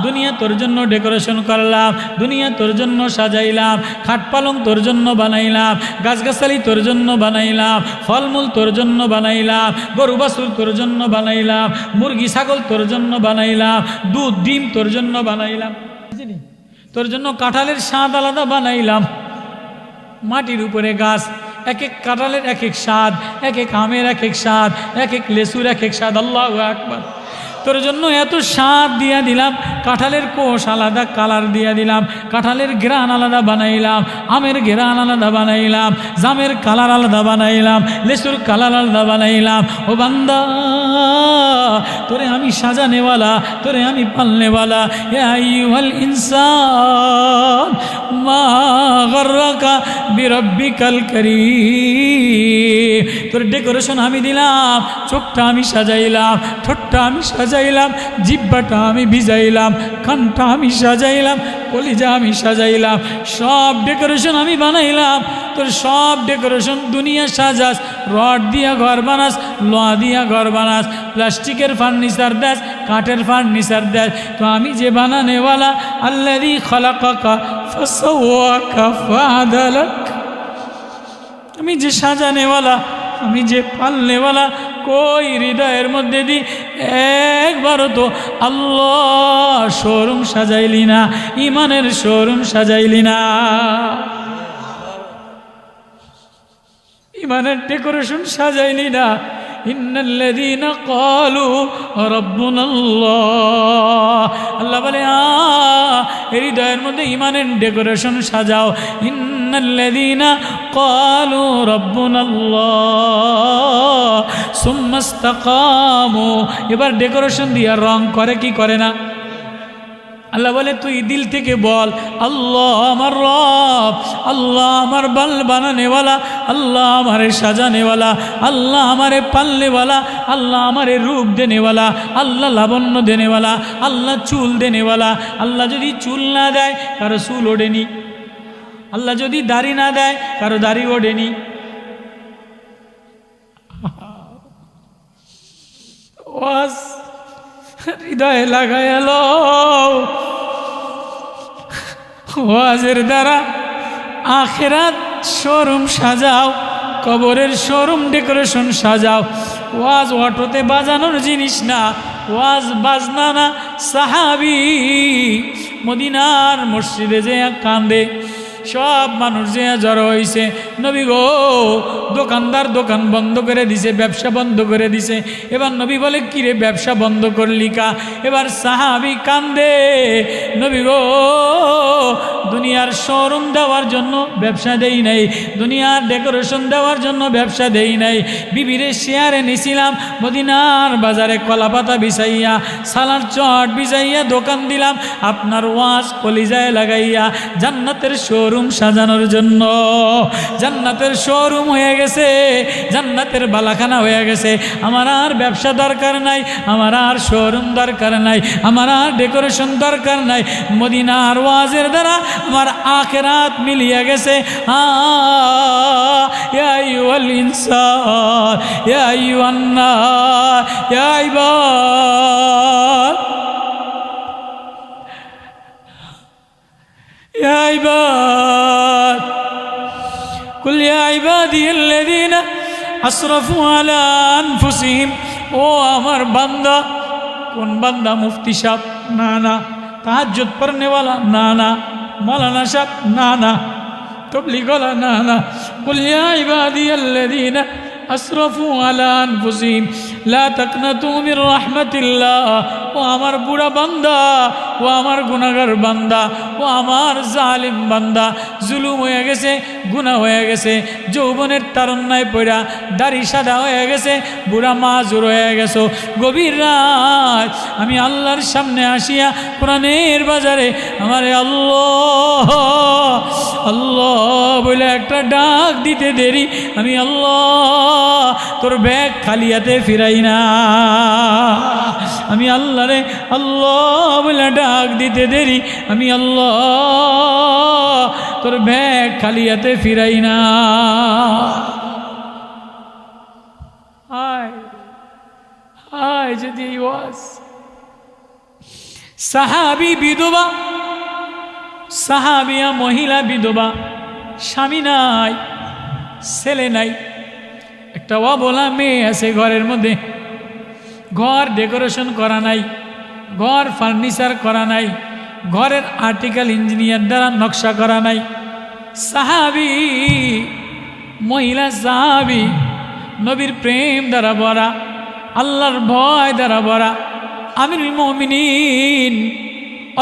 দুনিয়া তোর জন্য ডেকোরেশন করলাম, দুনিয়া তোর জন্য সাজাইলাম, খাট পালং তোর জন্য বানাইলাম, গাছগাছালি তোর জন্য বানাইলাম, ফলমূল তোর জন্য বানাইলাম, গরু বাছুর তোর জন্য বানাইলাম, মুরগি ছাগল তোর জন্য বানাইলাম, দুধ ডিম তোর জন্য বানাইলাম, তোর জন্য কাঁঠালের স্বাদ আলাদা বানাইলাম। মাটির উপরে গাছ, এক এক কাঁঠালের এক এক স্বাদ, এক এক আমের এক এক স্বাদ, এক এক লেসুর এক এক স্বাদ। আল্লাহু আকবার। তোর জন্য এত স্বাদ দিয়া দিলাম, কাঁঠালের কোষ আলাদা কালার দিয়া দিলাম, কাঁঠালের ঘ্রাণ আলাদা বানাইলাম, আমের ঘ্রাণ আলাদা বানাইলাম, জামের কালার আলাদা বানাইলাম, লেসুর কালার আলাদা বানাইলাম। ও বান্দা, তোরে আমি সাজানেওয়ালা, তোরে আমি পালনেওয়ালা। ইয়া আইয়ুহাল ইনসান মা গররাকা বিরব্বিকাল কারীম। তোর ডেকোরেশন আমি দিলাম, চোখটা আমি সাজাইলাম, ঠোঁটটা আমি সাজাইলাম, জিহ্বাটা আমি ভিজাইলাম, কানটা আমি সাজাইলাম, কলিজা আমি সাজাইলাম, সব ডেকোরেশন আমি বানাইলাম। তোর সব ডেকোরেশন দুনিয়া সাজাস, রড দিয়া ঘর বানাস, লোহা দিয়া ঘর বানাস, প্লাস্টিকের ফার্নিচার দেস, কাঠের ফার্নিচার দেস। তো আমি যে বানানেওয়ালা, আল্লাযী খালাকাকা ফাসাওয়াকা ফাআদালাক, আমি যে সাজানেওয়ালা, আমি যে পালনেওয়ালা, কই হৃদয়ের মধ্যে দি একবারও তো আল্লাহ শোরুম সাজাইলি না, ইমানের শোরুম সাজাইলি না, ইমানের ডেকোরেশন সাজাইলি না। ইন্নাল্লাযীনা ক্বালু রাব্বুনাল্লাহ, আল্লাহ বলে হৃদয়ের মধ্যে ইমানের ডেকোরেশন সাজাও। ইন্নাল্লাযীনা ক্বালু রাব্বুনাল্লাহ সুম্মা ইসতাকামু, এবার ডেকোরেশন দিয়া রং করে কি করে না? আল্লাহ বলে তুই দিল থেকে বল, আল্লাহ আমার রব, আল্লাহ আমার বানানেওয়ালা, আল্লাহ আমারে সাজানেওয়ালা, আল্লাহ আমারে পালনেওয়ালা, আল্লাহ আমারে রূপ দেনেওয়ালা, আল্লাহ লাবণ্য দেনেওয়ালা, আল্লাহ চুল দেনেওয়ালা। আল্লাহ যদি চুল না দেয় কারো চুল ওঠেনি, আল্লাহ যদি দাড়ি না দেয় কারো দাড়ি ওঠেনি। ওয়াজ হৃদয়ে লাগাইল, ওয়াজের দ্বারা আখিরাত শোরুম সাজাও, কবরের শোরুম ডেকোরেশন সাজাও। ওয়াজ অটোতে বাজানোর জিনিস না, ওয়াজ বাজনা না। সাহাবী মদিনার মসজিদে যে কান্দে, সব মানুষ যে জড়ো হয়েছে, নবী গো দোকানদার দোকান বন্ধ করে দিছে, ব্যবসা বন্ধ করে দিছে। এবার নবী বলে কিরে ব্যবসা বন্ধ করলি কা? এবার সাহাবী কান্দে, নবী গো দুনিয়ার শোরুম দেওয়ার জন্য ব্যবসা দেই নাই, দুনিয়ার ডেকোরেশন দেওয়ার জন্য ব্যবসা দেই নাই। বিবিরে শেয়ারে নিছিলাম, মদিনার বাজারে কলাপাতা বিছাইয়া, সালার চট বিছাইয়া দোকান দিলাম, আপনার ওয়াজ কলিজায় লাগাইয়া জান্নাতের শোরুম সাজানোর জন্য। জান্নাতের শোরুম হয়ে গেছে, জান্নাতের বালাখানা হয়ে গেছে। আমার আর ব্যবসা দরকার নাই, আমার আর শোরুম দরকার নাই, আমার আর ডেকোরেশন দরকার নাই। মদিনার ওয়াজের দ্বারা আমার আখিরাত মিলিয়ে গেছে। ইয়া আইয়ুহাল ইনসান ইয়া আইয়ুহান নাস ইয়া ইবাদ ইয়া ইবাদ কুল ইয়া ইবাদিয়াল্লাযীনা আসরাফু আলা আনফুসিহিম। ও আমার বান্দা, কোন বান্দা? মুফতি সাহেব না না, তাহাজ্জুদ পড়নেওয়ালা না না, মৌলানা সাহেব না না, তবলিগ ওয়ালা না না। কুল ইয়া ইবাদিয়াল্লাযীনা আসরাফু আলা আনফুসিহিম লা তাকনাতু মির রাহমাতিল্লাহ। ও আমার বুড়া বান্দা, ও আমার গুনাহগার বান্দা, ও আমার জালিম বান্দা, জুলুম হয়ে গেছে, গুনাহ হয়ে গেছে, যৌবনের তারুণ্যায় পড়া দাড়ি সাদা হয়ে গেছে, বুড়া মাজুর হয়ে গেছো। গভীর রাত আমি আল্লাহর সামনে আসিয়া কোরআনের বাজারে আমারে আল্লাহ আল্লাহ বলে একটা ডাক দিতে দেরি, আমি আল্লাহ তোর ব্যাগ খালি হাতে ফিরাই না। আমি আল্লাহরে আল্লাহ বলে ডাক দিতে দেরি, আমি আল্লাহ তোর ব্যাগ খালি হাতে ফিরাই না। হায় হায় যদি এই ওয়াজ সাহাবী বিধবা, সাহাবিয়া মহিলা বিধবা, স্বামী নাই, ছেলে নাই, একটা অবলা মেয়ে আছে ঘরের মধ্যে, ঘর ডেকোরেশন করা নাই, ঘর ফার্নিচার করা নাই, ঘরের আর্টিকেল ইঞ্জিনিয়ার দ্বারা নকশা করা নাই। সাহাবী মহিলা, সাহাবী নবীর প্রেম দ্বারা ভরা, আল্লাহর ভয় দ্বারা ভরা, আমিরুল মুমিনিন,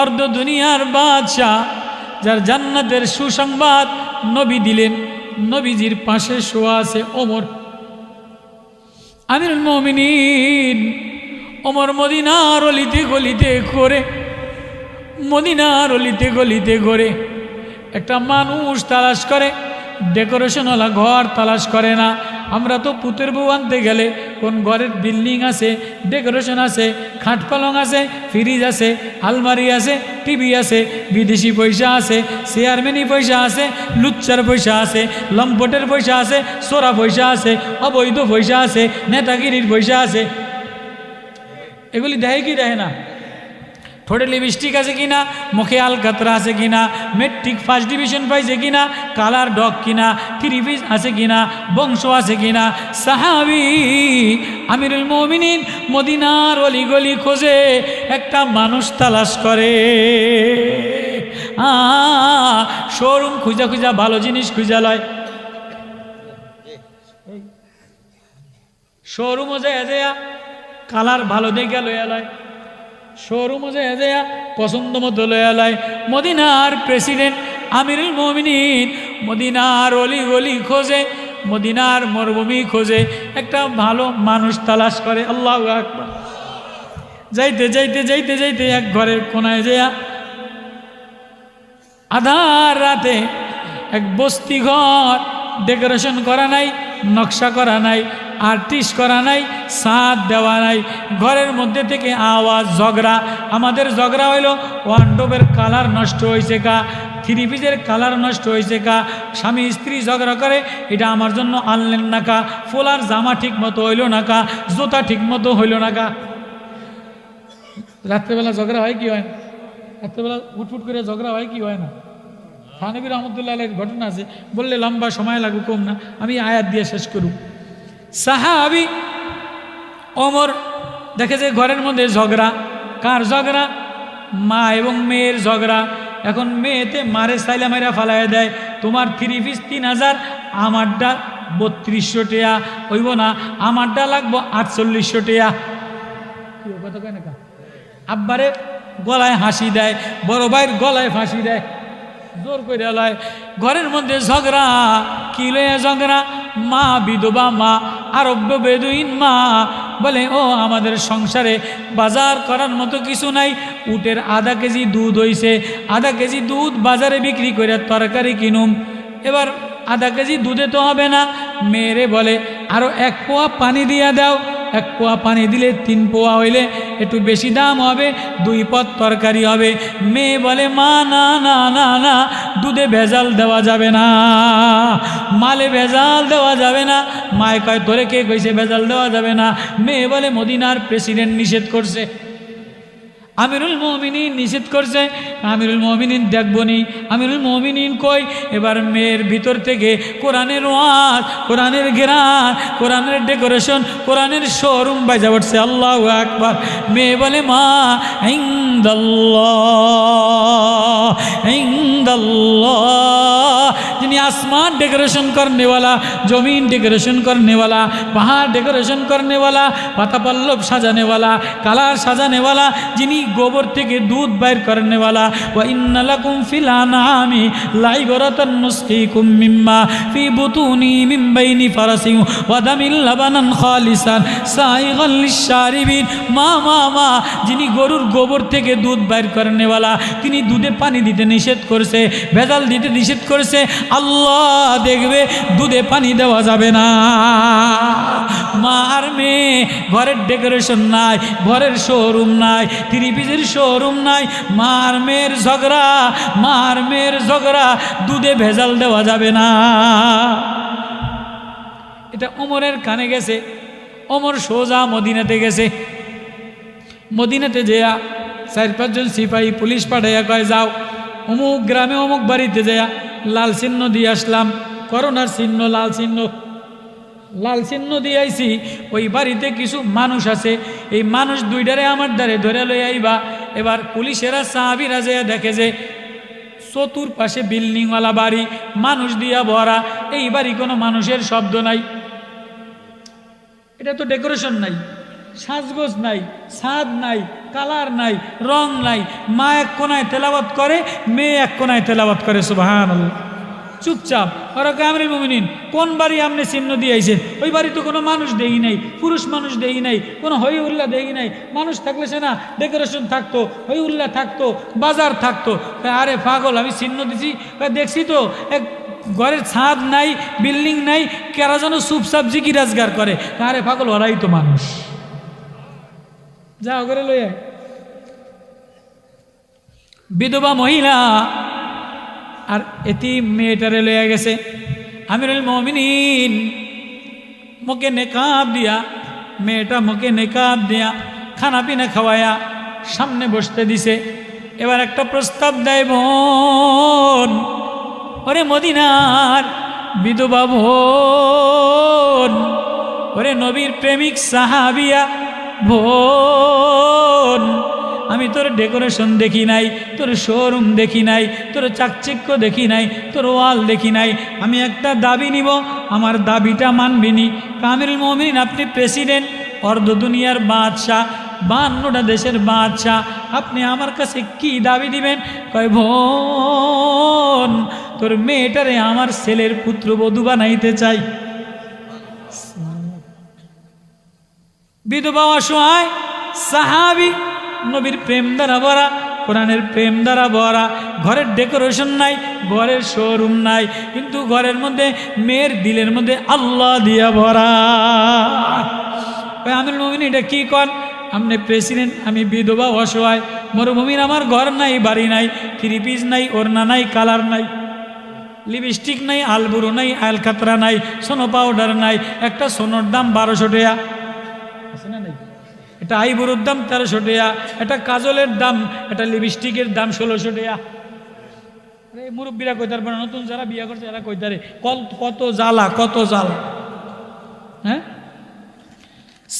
অর্ধ দুনিয়ার বাদশাহ, যার জান্নাতের সুসংবাদ নবী দিলেন। নবীজির পাশে শোয়া আছে ওমর, আমিরুল মুমিনিন ওমর মদিনার অলিতে গলিতে করে, মদিনার অলিতে গলিতে করে একটা মানুষ তালাশ করে, ডেকোরেশনওয়ালা ঘর তালাশ করে না। আমরা তো পুতের বউ আনতে গেলে কোন ঘরের বিল্ডিং আছে, ডেকোরেশন আছে, খাট পালং আছে, ফ্রিজ আছে, আলমারি আছে, টিভি আছে, বিদেশি পয়সা আছে, চেয়ারম্যানি পয়সা আছে, লুচ্চার পয়সা আছে, লম্পটের পয়সা আছে, সোরা পয়সা আছে, অবৈধ পয়সা আছে, নেতাগিরির পয়সা আছে। এগুলি দেয় কি দেয় না? ঠোঁটে লিপস্টিক আছে কিনা, মুখে আলকাতরা আছে কিনা, মেট্রিক ফার্স্ট ডিভিশন পাইছে কিনা, কালার ডগ কিনা, থ্রি পিস আছে কিনা, বংশ আছে কিনা। সাহাবী আমিরুল মুমিনিন মদিনার অলিগলি খোঁজে, একটা মানুষ তালাশ করে। শোরুম খুঁজা খুঁজা ভালো জিনিস খুঁজা লয়, শোরুমও যায় কালার ভালো দেখে লয়া লয়, শোরুমও যায় পছন্দ মতো লয়া লয়। মদিনার প্রেসিডেন্ট আমিরুল মুমিনিন মদিনার অলি গলি খোঁজে, মদিনার মরুভূমি খোঁজে, একটা ভালো মানুষ তালাশ করে। আল্লাহু আকবার। যাইতে যাইতে যাইতে যাইতে এক ঘরের কোনায় যেয়া আধার রাতে এক বস্তি ঘর, ডেকোরেশন করা নাই, নকশা করা নাই, আর্টিস্ট করা নাই, ছাদ দেওয়া নাই, ঘরের মধ্যে থেকে আওয়াজ, ঝগড়া। আমাদের ঝগড়া হইল ওয়ান্ডোবের কালার নষ্ট হয়েছে কা, থ্রি পিসের কালার নষ্ট হয়েছে কা, স্বামী স্ত্রী ঝগড়া করে, এটা আমার জন্য আনলেন না কা, ফোলার জামা ঠিক মতো হইল না কা, জুতা ঠিক মতো হইল না কা। রাত্রেবেলা ঝগড়া হয় কি হয়? রাত্রেবেলা উঠফুট করে ঝগড়া হয় কি হয় না? থানবী রহমতুল্লাহ আলাইহির ঘটনা আছে, বললে লম্বা সময় লাগুক কম না, আমি আয়াত দিয়ে শেষ করব। সাহাবী ওমর দেখে যে ঘরের মধ্যে ঝগড়া। কার ঝগড়া? মা এবং মেয়ের ঝগড়া। এখন মেয়েতে মারে সাইলা মাইরা ফালাই দেয়, তোমার থ্রি পিস 3000, আমারটা 3200 টাকা হইব না, আমারটা লাগবো 4800 টাকা। কি কথা কয় না? আব্বারে গলায় হাসি দেয়, বড় ভাইয়ের গলায় ফাঁসি দেয়, জোর করে লয়। ঘরের মধ্যে ঝগড়া। কি লয়ে ঝগড়া? মা বিধবা মা, আরব্য বেদুইন মা বলে, ও আমাদের সংসারে বাজার করার মতো কিছু নাই, উটের আধা কেজি দুধ হইছে, আধা কেজি দুধ বাজারে বিক্রি করে তরকারি কিনুম, এবার আধা কেজি দুধে তো হবে না। মেয়েরে বলে আরো 1 পোয়া পানি দিয়া দাও, 1 পোয়া পানি দিলে 3 পোয়া হইলে একটু বেশি দাম হবে, 2 পদ তরকারি হবে। মেয়ে বলে মা না না না না, দুধে ভেজাল দেওয়া যাবে না, মালে ভেজাল দেওয়া যাবে না। মায়ে কয় তোরে কে কইছে ভেজাল দেওয়া যাবে না? মেয়ে বলে মদিনার প্রেসিডেন্ট নিষেধ করছে, আমিরুল মুমিনিন নিষেধ করছে, আমিরুল মুমিনিন দেখবনি। আমিরুল মুমিনিন কই? এবার মেয়ের ভিতর থেকে কোরআনের ওয়াজ, কোরআনের ঘেরান, কোরআনের ডেকোরেশন, কোরআনের শোরুম বাজা উঠছে। আল্লাহু আকবার। মেয়ে বলে মা ইনদাল্লাহ, ইনদাল্লাহ, যিনি আসমান ডেकोरेशन करने वाला, जमीन डेकोरेशन करने वाला, पहाड़ डेकोरेशन करने वाला, पाता पल्लव सजाने वाला, कलर सजाने वाला, যিনি গোবর থেকে দুধ বাইর করনে वाला। ওয়া ইন্না লাকুম ফিল আনআমি লাইবরাতান নুসকিকুম মিম্মা ফি বুতুনি মিন বাইনি ফারাসিন ওয়া দামিল লাবানান খালিসান সাইগাল লিশারিবিন। মা মা মা, যিনি গরুর গোবর থেকে দুধ বাইর করনে वाला, তিনি দুধে পানি দিতে নিষেধ করেছে, ভেজাল দিতে নিষেধ করেছে। আল্লাহ দেখবে দুধে পানি দেওয়া যাবে না। মা আর মেয়ে, ঘরের ডেকোরেশন নাই, ঘরের শোরুম নাই, থ্রি পিসের শোরুম নাই, মা আর মেয়ের ঝগড়া, মা আর মেয়ের ঝগড়া, দুধে ভেজাল দেওয়া যাবে না। এটা ওমরের কানে গেছে। ওমর সোজা মদিনাতে গেছে। মদিনাতে যেয়া 4-5 জন সিপাহী পুলিশ পাঠাইয়া কয় যাও অমুক গ্রামে অমুক বাড়িতে যাইয়া লাল চিহ্ন দিয়ে আসলাম, করোনার চিহ্ন, লাল চিহ্ন দিয়ে আইছি। ওই বাড়িতে কিছু মানুষ আছে, এই মানুষ দুইটারে আমার দ্বারে ধরে লই আইবা। এবার পুলিশেরা সাহাবীরা যাইয়া দেখে যে চতুর্পাশে বিল্ডিংওয়ালা বাড়ি, মানুষ দিয়া ভরা, এই বাড়ি কোনো মানুষের শব্দ নাই। এটা তো ডেকোরেশন নাই, সাজগোজ নাই, ছাদ নাই, কালার নাই, রং নাই। মা এক কোনায় তেলাওয়াত করে, মেয়ে এক কোনায় তেলাওয়াত করে সুবহানাল্লাহ। চুপচাপ। ওরা আমিরুল মুমিনিন কোন বাড়ি আপনি চিহ্ন দিয়ে আইছেন? ওই বাড়ি তো কোনো মানুষ দেই নাই, পুরুষ মানুষ দেই নাই, কোনো হই উল্লাহ দেই নাই। মানুষ থাকলে সে না ডেকোরেশন থাকতো, হই উল্লাহ থাকতো, বাজার থাকতো। আরে পাগল, আমি চিহ্ন দিছি, দেখছি তো এক ঘরের ছাদ নাই, বিল্ডিং নাই, কেরা যেন চুপচাপ জিকি রাজগার করে। আরে পাগল, ওরাই তো মানুষ। যাও করে লই আয়। বিধবা মহিলা আর এতিম মেয়েটারে লইয়া গেছে। আমিরুল মুমিনিন মুখে নেকাব দিয়া, মেয়েটা মুখে নেকাব দিয়া খানা পিনা খাওয়ায়া সামনে বসতে দিছে। এবার একটা প্রস্তাব দেয়, বোন, ওরে মদিনার বিধবা বোন, ওরে নবীর প্রেমিক সাহাবিয়া বোন, আমি তোর ডেকোরেশন দেখি নাই, তোর শোরুম দেখি নাই, তোর চাকচিক্য দেখি নাই, তোর ওয়াল দেখি নাই। আমি একটা দাবি নিব, আমার দাবিটা মানবিনি। আমিরুল মুমিনিন, আপনি প্রেসিডেন্ট, অর্ধ দুনিয়ার বাদশাহ, 52টা দেশের বাদশাহ, আপনি আমার কাছে কি দাবি দিবেন? কয়, বোন, তোর মেয়েটারে আমার ছেলের পুত্রবধূ বানাইতে চাই। বিধবা অসহায় সাহাবী, নবীর প্রেম দ্বারা ভরা, কোরআনের প্রেম দ্বারা ভরা, ঘরের ডেকোরেশন নাই, ঘরের শোরুম নাই, কিন্তু ঘরের মধ্যে মেয়ের দিলের মধ্যে আল্লাহ দিয়া ভরা। আমিরুল মুমিনিন, এটা কি কন? আপনি প্রেসিডেন্ট, আমি বিধবা অসহায়, মরুভূমির, আমার ঘর নাই, বাড়ি নাই, থ্রি পিস নাই, ওড়না নাই, কালার নাই, লিপস্টিক নাই, আলবুরু নাই, আলকাতরা নাই, সোনো পাউডার নাই, একটা সোনোর দাম 1200 টাকা আছে না নাই, এটা আইবুরুর দাম 1300 টাকা, এটা কাজলের দাম, এটা লিপস্টিকের দাম 1600 টাকা। মুরব্বীরা কইতার পারে, নতুন যারা বিয়ে করছে এরা কইতারে কত জ্বালা, কত জ্বালা। হ্যাঁ,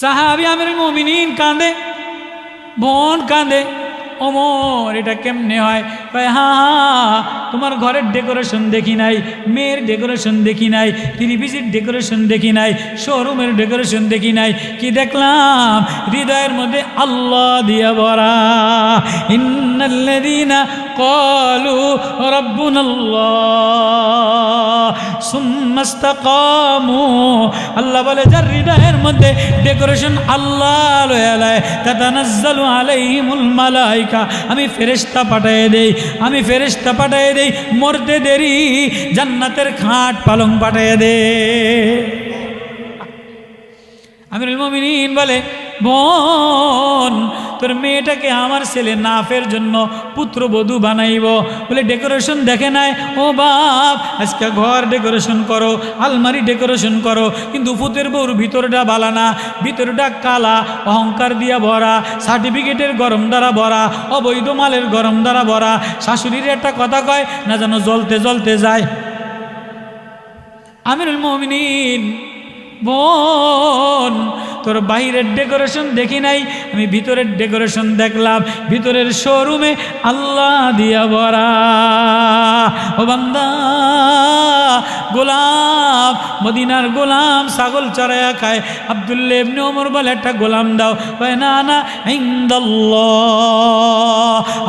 সাহাবী আমিরুল মুমিনিন কাঁদে, বোন কাঁদে, ওমর এটা কেমনে হয়? হ্যাঁ, তোমার ঘরের ডেকোরেশন দেখি নাই, মেয়ের ডেকোরেশন দেখি নাই, ত্রিপিসির ডেকোরেশন দেখি নাই, শোরুমের ডেকোরেশন দেখি নাই, কি দেখলাম? হৃদয়ের মধ্যে আল্লাহ দিয়া ভরা। ইন্নাল্লাযীনা ক্বালু রাব্বুনাল্লাহ সুম্মা ইসতাকামু, আল্লাহ বলে যার হৃদয়ের মধ্যে ডেকোরেশন আল্লাহ লয়ালায়, তাতানাজ্জালু আলাইহিমুল মালাইকা, আমি ফেরেশতা পাঠিয়ে দেই, আমি ফেরেশতা পাঠিয়ে দেই, মরতে দেরি জান্নাতের খাট পালং পাঠিয়ে দে। আমিরুল মুমিনিন বলে, বোন, তোর মেয়েটাকে আমার ছেলে নাফের জন্য পুত্রবধূ বানাইব বলে ডেকোরেশন দেখে নাই। ও বাপ, আজকে ঘর ডেকোরেশন করো, আলমারি ডেকোরেশন করো, কিন্তু ফুতের বউর ভিতরটা বালানা, ভিতরটা কালা, অহংকার দিয়া ভরা, সার্টিফিকেটের গরম দ্বারা ভরা, অবৈধ মালের গরম দ্বারা ভরা। শাশুড়ির একটা কথা কয় না যেন জ্বলতে জ্বলতে যায়। আমিরুল মুমিনিন, বোন, তোর বাইরের ডেকোরেশন দেখি নাই, আমি ভিতরের ডেকোরেশন দেখলাম, ভিতরের শোরুমে আল্লাহ দিয়া ভরা। ও বান্দা, গোলাম, মদিনার গোলাম ছাগল চড়াইয়া খায়। আব্দুল্লাহ ইবনে ওমর বলে, একটা গোলাম দাও। কয়, না না, ইনদাল্লাহ,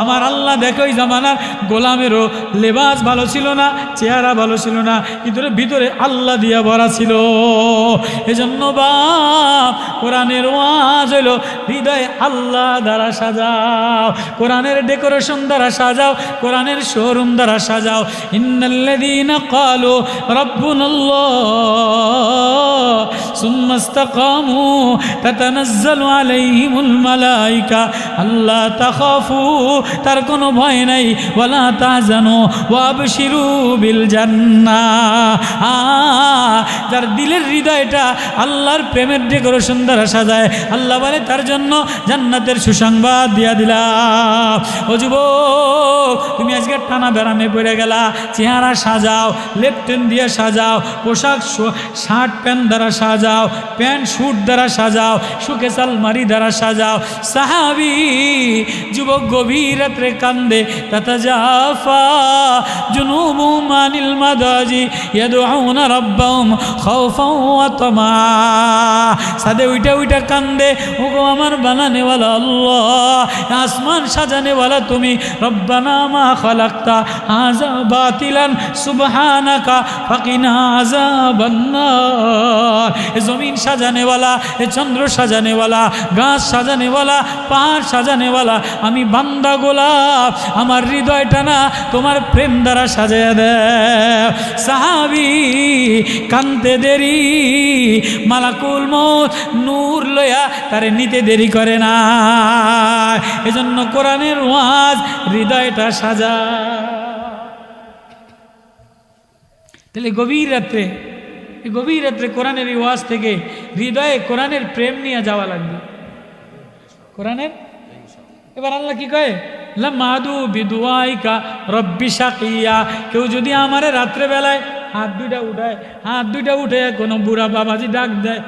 আমার আল্লাহ দেখো, ওই জামানার গোলামেরও লেবাস ভালো ছিল না, চেহারা ভালো ছিল না, কিন্তু ভিতরে আল্লাহ দিয়া ভরা ছিল। এজন্য বাপ, কোরআনের ওয়াজ হইল হৃদয় আল্লাহ দ্বারা সাজাও, কোরআনের ডেকোরেশন দ্বারা সাজাও, কোরআনের শোরুম দ্বারা সাজাও। ইন্নাল্লাযীনা ক্বালু রাব্বুনাল্লাহ সুম্মা ইসতাকামু তাতানাজ্জালু আলাইহিমুল মালাইকা আল্লা তাখাফু তার কোনো ভয় নাই, ওয়ালা তাহজানু ওয়াবশিরু বিল জান্নাহ। যার দিলের হৃদয়টা আল্লাহর প্রেমের ডেকোরেশন দ্বারা সাজায়, আল্লাহ বলে তার জন্য জান্নাতের সুসংবাদ দিয়া দিলাম। ও যুবক, তুমি আজকে টানা বেড়ামে পড়ে গেলা, চেহারা সাজাও, লেপটেন দিয়ে সাজাও, পোশাক শার্ট প্যান্ট দ্বারা সাজাও, প্যান্ট স্যুট দ্বারা সাজাও, সুকেস আলমারি দ্বারা সাজাও। সাহাবী যুবক গভীর রাত্রে কান্দে, তাতাজাফা জুনুবুহুম আনিল মাদাজি ইয়াদউনা রাব্বাহুম খাওফাও ওয়া তামা। সাদে উইটা কান্দে, ওগো আমার বানানেওয়ালা আল্লাহ, আসমান সাজানেওয়ালা তুমি, রব্বানা মা খালাকতা হাযা বাতিলান সুবহানাকা ফাকিনা আযাবান নার। এ জমিন সাজানেওয়ালা, এ চন্দ্র সাজানেওয়ালা, গাছ সাজানেওয়ালা, পাহাড় সাজানেওয়ালা আমি বান্দা গোলাপ, আমার হৃদয়টা না তোমার প্রেম দ্বারা সাজায় দেয়। সাহাবী কানতে দেরি, মালাকুল মউত নূর লয়া তারে নিতে দেরি করে না। এজন্য কোরআনের ওয়াজ হৃদয়টা সাজা। তাহলে গভীর রাত্রে কোরআনের এই ওয়াজ থেকে হৃদয়ে কোরআনের প্রেম নিয়ে যাওয়া লাগবে। কোরআনের এবার আল্লাহ কি কয়, লামাদু বিদুআইকা রব্বি শাকিয়া। কেউ যদি আমারে রাত্রে বেলায় হাত দুইটা উঠে কোনো বুড়া বাবাজি ডাক দেয়,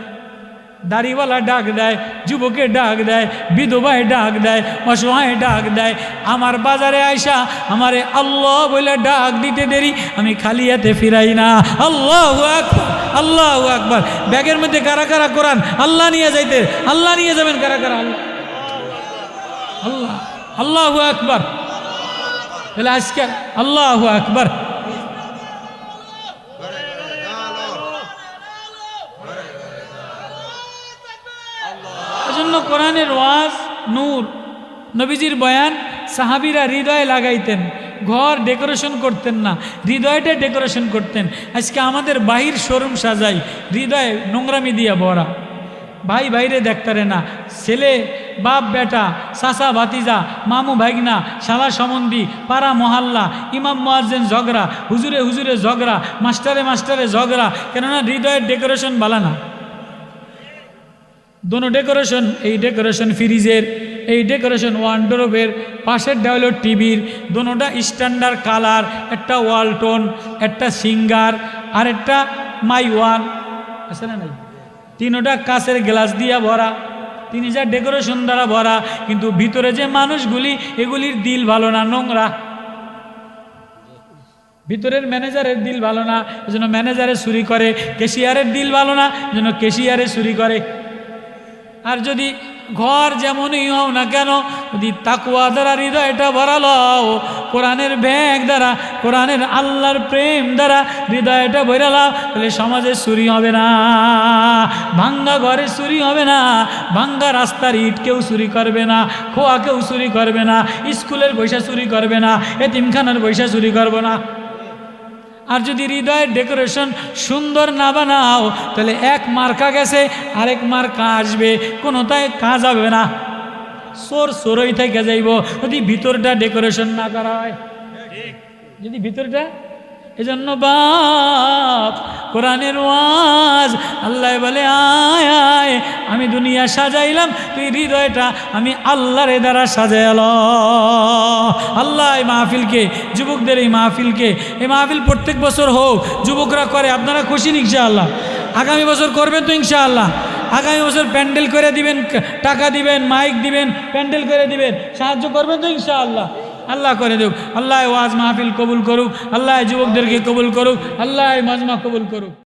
দাড়িওয়ালা ডাক দেয়, যুবকের ডাক দেয়, বিধবায় ডাক দেয়, অসহায় ডাক দেয়, আমার বাজারে আইসা আমারে আল্লাহ বলে ডাক দিতে দেরি, আমি খালি হাতে ফিরাই না। আল্লাহু আকবার, আল্লাহু আকবার। ব্যাগের মধ্যে কারা কারা কোরআন আল্লাহ নিয়ে যাইতে, আল্লাহ নিয়ে যাবেন কারা কারা? আল্লাহ, আল্লাহু আকবার। তাহলে আজকে আল্লাহু আকবার। এজন্য কোরআনের ওয়াজ নূর, নবীজির বয়ান সাহাবীরা হৃদয়ে লাগাইতেন, ঘর ডেকোরেশন করতেন না, হৃদয়টা ডেকোরেশন করতেন। আজকে আমাদের বাহির শোরুম সাজাই, হৃদয়ে নোংরামি দিয়া ভরা। ভাই বাইরে দেখতারে না, ছেলে বাপ বেটা, চাচা ভাতিজা, মামু ভাইগনা, শালা সম্বন্ধী, পাড়া মহল্লা, ইমাম মুয়াজ্জিন ঝগড়া, হুজুরে ঝগড়া, মাস্টারে ঝগড়া। কেননা হৃদয়ের ডেকোরেশন ভালো না। দোনো ডেকোরেশন, এই ডেকোরেশন ফ্রিজের, এই ডেকোরেশন ওয়ার্ডরোবের, পাশেরটা হলো টিভির, দোনোটা স্ট্যান্ডার্ড কালার, একটা ওয়ালটন, একটা সিঙ্গার, আর একটা মাই ওয়ান আছে না নাই, তিনোটা কাঁচের গ্লাস দিয়া ভরা, তিনি যা ডেকোরেশন দ্বারা ভরা, কিন্তু ভিতরে যে মানুষগুলি এগুলির দিল ভালো না, নোংরা। ভিতরের ম্যানেজারের দিল ভালো না, এজন্য ম্যানেজারে চুরি করে। ক্যাশিয়ারের দিল ভালো না, এজন্য ক্যাশিয়ারে চুরি করে। আর যদি ঘর যেমনই হও না কেন, যদি তাকওয়া দ্বারা হৃদয়টা ভরালাও, কোরআনের ব্যাগ দ্বারা, কোরআনের আল্লাহর প্রেম দ্বারা হৃদয়টা ভরালাও, তাহলে সমাজে চুরি হবে না, ভাঙ্গা ঘরে চুরি হবে না, ভাঙ্গা রাস্তার ইট কেউ চুরি করবে না, খোয়া কেউ চুরি করবে না, স্কুলের পয়সা চুরি করবে না, এতিমখানার পয়সা চুরি করবে না। আর যদি হৃদয়ের ডেকোরেশন সুন্দর না বানাও, তাহলে এক মার্কা গেছে আরেক মার্কা আসবে, কোনোটাই কাজ হবে না, চোরই থেকে যাইব যদি ভিতরটা ডেকোরেশন না করা হয়, যদি ভিতরটা। এজন্য বাপ কোরআনের ওয়াজ, আল্লাহ বলে আয় আয় আমি দুনিয়া সাজাইলাম, তুই হৃদয়টা আমি আল্লাহর দ্বারা সাজাইলাম। আল্লাহ এই মাহফিলকে, যুবকদের এই মাহফিলকে, এই মাহফিল প্রত্যেক বছর হোক, যুবকরা করে, আপনারা খুশি ইনশাআল্লাহ? আগামী বছর করবেন তো ইনশাআল্লাহ? আগামী বছর প্যান্ডেল করে দিবেন, টাকা দিবেন, মাইক দিবেন, প্যান্ডেল করে দিবেন, সাহায্য করবেন তো ইনশাআল্লাহ? আল্লাহ করে দেব। আল্লাহ ওয়াজ মাহফিল কবুল করুক, আল্লাহ যুবকদেরকে কবুল করুক, আল্লাহ মাজমা কবুল করুক।